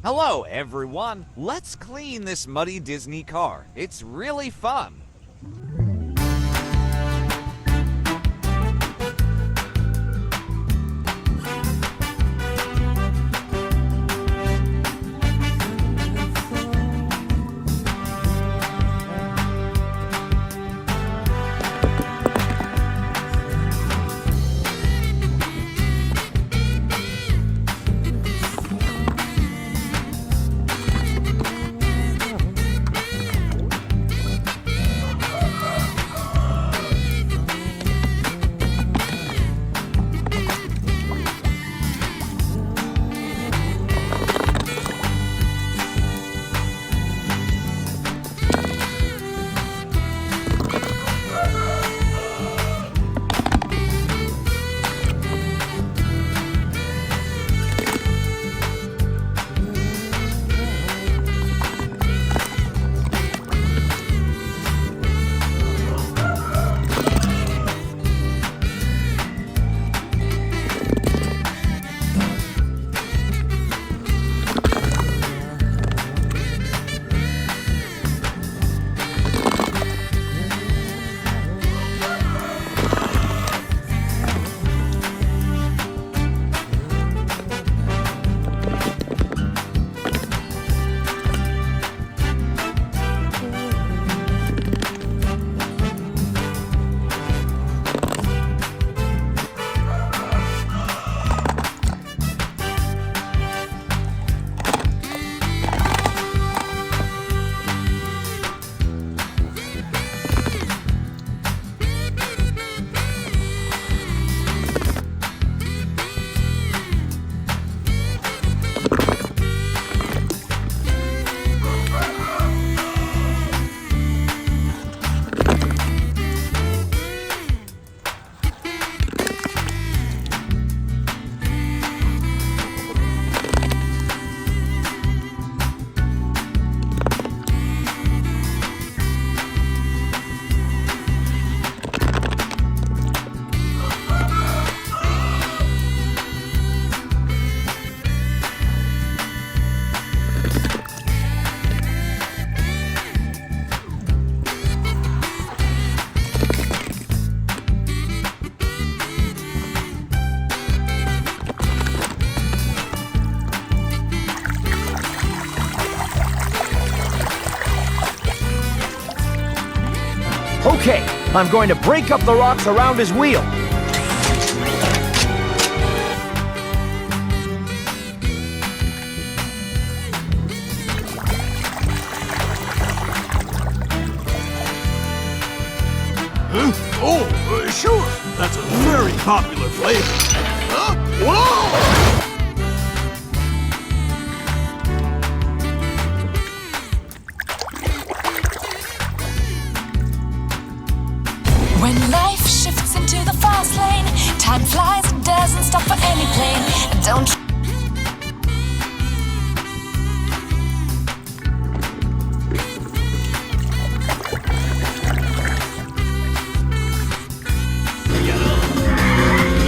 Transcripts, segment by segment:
Hello, everyone. Let's clean this muddy Disney car. It's really fun. Okay, I'm going to break up the rocks around his wheel. Oh, sure. That's a very popular flavor. Huh? Whoa! When life shifts into the fast lane, time flies, it doesn't stop for any plane. Don't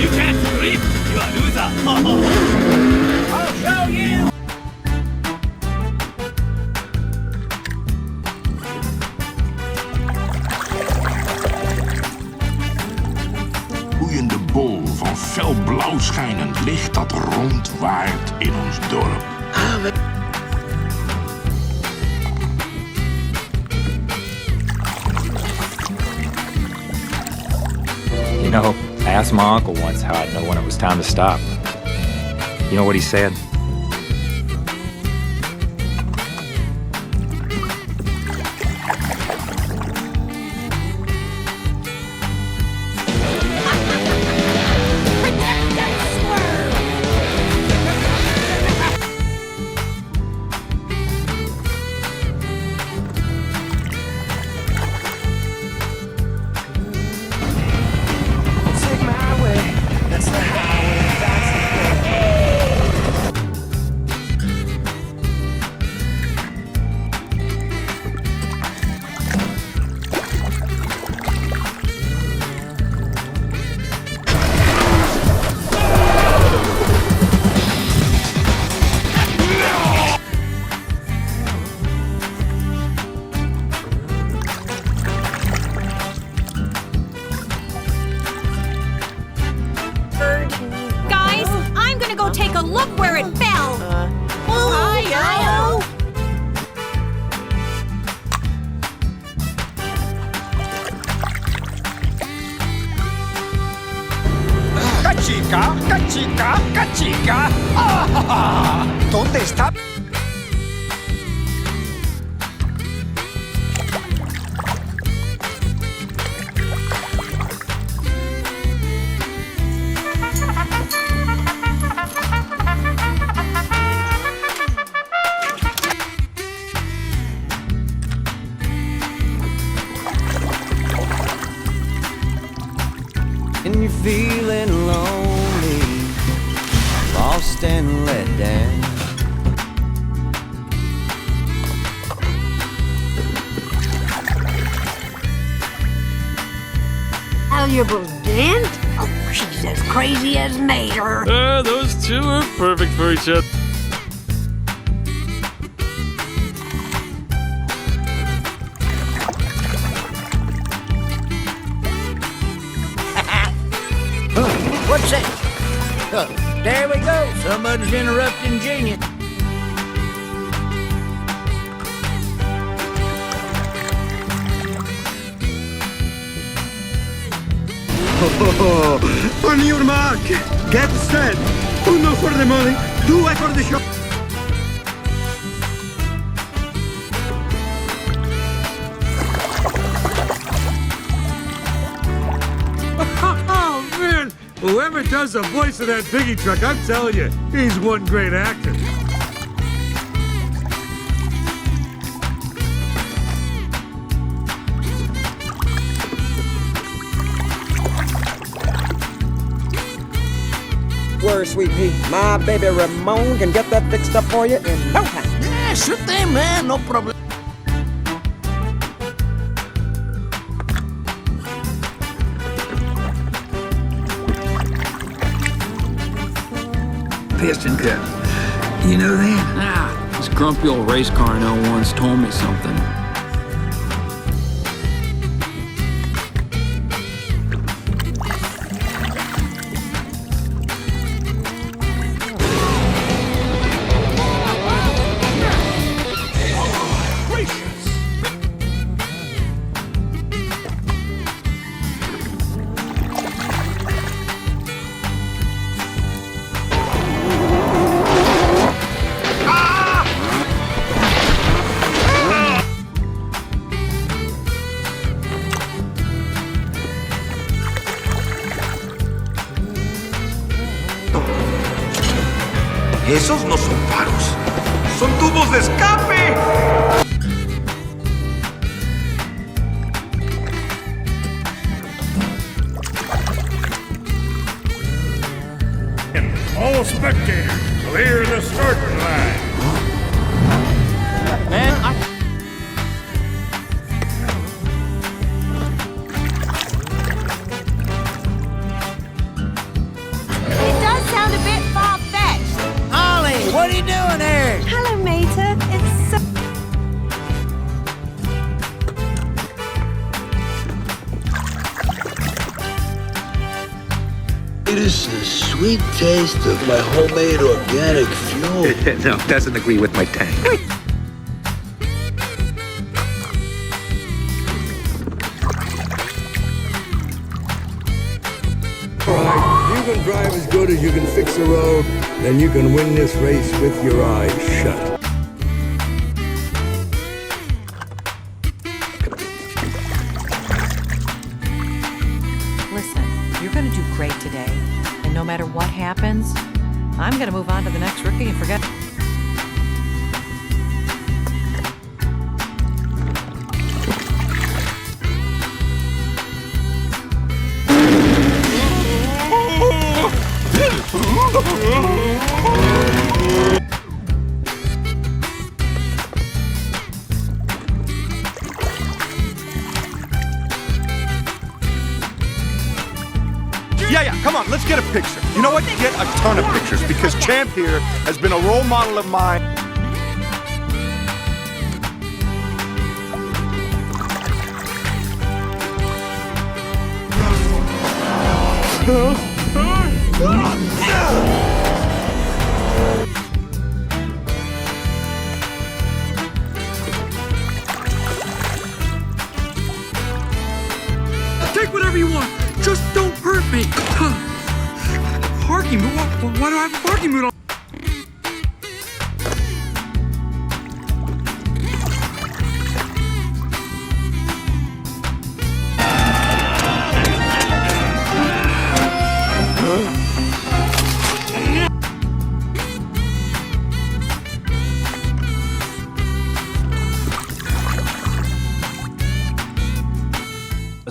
You can't sleep. You're a loser. I'll show you. Boeiende bol van fel blauw schijnend licht dat rondwaait in ons dorp. You know, I asked my uncle once how I'd know when it was time to stop. You know what he said? chica, cachica. Ah, ¿dónde está? And you're feeling lonely, lost and let down. Valuable dent? Oh, she's as crazy as Mater. Those two are perfect for each other. What's that? There we go. Somebody's interrupting genius. On your mark, get set. Uno for the money, two for the show. Oh, man! Whoever does the voice of that piggy truck, I'm telling you, he's one great actor. Where's Sweet Pea? My baby Ramon can get that fixed up for you in no time. Yeah, sure thing, man. No problem. Piston cup. You know that? Ah, this grumpy old race car I know once told me something. Esos no son faros. Son tubos de escape. All spectators, clear the starting line. Man, It does sound a bit far-fetched. Ollie, what are you doing there? Hello, Mater. It's so... It is the sweet taste of my homemade organic fuel. No, doesn't agree with my tank. You can drive as good as you can fix a road, then you can win this race with your eyes shut. Listen, you're going to do great today. And no matter what happens, I'm going to move on to the next rookie and forget. Yeah, come on, let's get a picture. You know what? Get a ton of pictures because Champ here has been a role model of mine. Take whatever you want. Just don't hurt me. Parking, but what? Well, why do I have a parking mood on?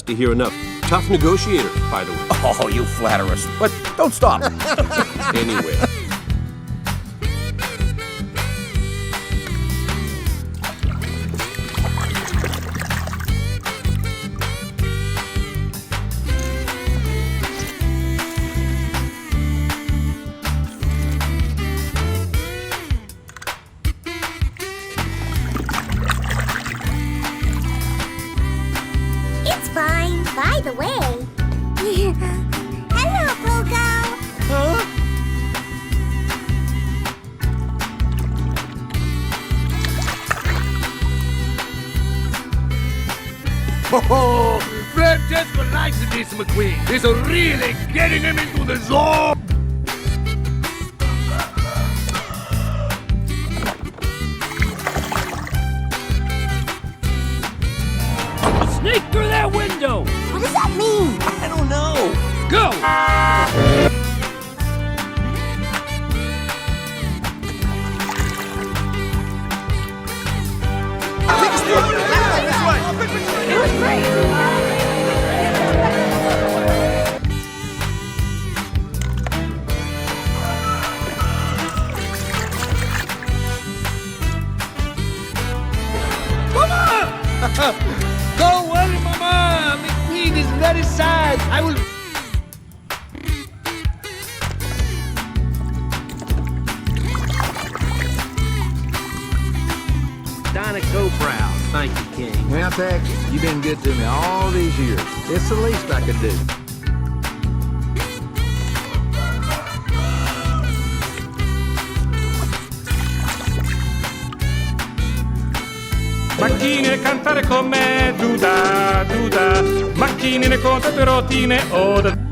To hear enough. Tough negotiator, by the way. Oh, you flatter us. But don't stop. Anyway. It's fine, by the way. Hello, Pogo. Huh? Oh, Francesco likes this McQueen. He's really getting him into the zone. Sneak through that window! What does that mean? I don't know. Go! It was great. Go well, Mama! McQueen is very sad. I will... Donna, go proud. Thank you, King. Well, Tex, you've been good to me all these years. It's the least I could do. Macchine cantare con me, duda, duda. Macchine con tutte rotine, oh da.